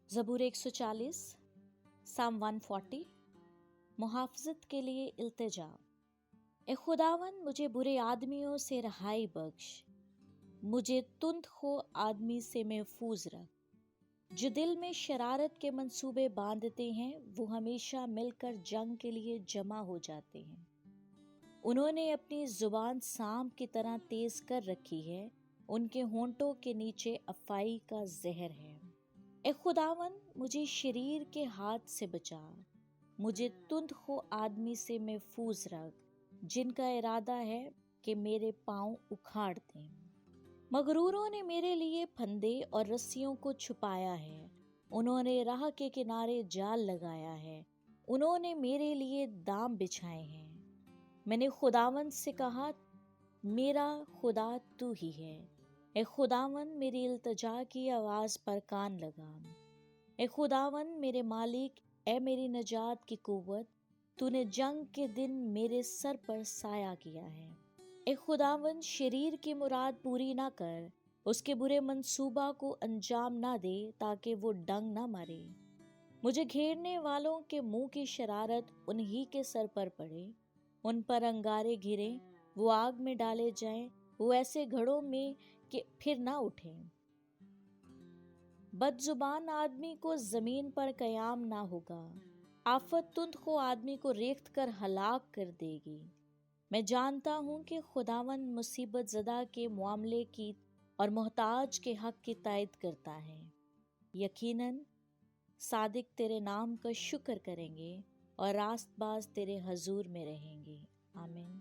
ज़बूर 140, साम 140, मुहाफ़ज़त के लिए इल्तिजा। ए खुदावन, मुझे बुरे आदमियों से रहाई बख्श, मुझे तुंदख़ो आदमी से महफूज रख। जो दिल में शरारत के मंसूबे बांधते हैं वो हमेशा मिलकर जंग के लिए जमा हो जाते हैं। उन्होंने अपनी ज़ुबान सांप की तरह तेज कर रखी है, उनके होंठों के नीचे अफ़ाई का जहर है। ए खुदावन, मुझे शरीर के हाथ से बचा, मुझे तुंदख़ो आदमी से महफूज रख, जिनका इरादा है कि मेरे पाँव उखाड़ दें। मगरूरों ने मेरे लिए फंदे और रस्सियों को छुपाया है, उन्होंने राह के किनारे जाल लगाया है, उन्होंने मेरे लिए दाम बिछाए हैं। मैंने खुदावन से कहा, मेरा खुदा तू ही है। ए खुदावन, मेरी इल्तिजा की आवाज़ पर कान लगा। ए खुदावन मेरे मालिक, ए मेरी नजात की कुव्वत, तूने जंग के दिन मेरे सर पर साया किया है। ए खुदावन, शरीर की मुराद पूरी ना कर, उसके बुरे मंसूबा को अंजाम ना दे ताकि वो डंग ना मारे। मुझे घेरने वालों के मुंह की शरारत उन्हीं के सर पर पड़े, उन पर अंगारे गिरे, वो आग में डाले जाएं, वो ऐसे घड़ों में कि फिर ना उठें। बदजुबान आदमी को जमीन पर कयाम ना होगा, आफत तुंदख़ो आदमी को रेख्त कर हलाक कर देगी। मैं जानता हूँ कि खुदावन मुसीबत ज़दा के मामले की और मोहताज के हक की तायद करता है। यकीनन सादिक तेरे नाम का शुक्र करेंगे और रास्तबाज तेरे हजूर में रहेंगे। आमीन।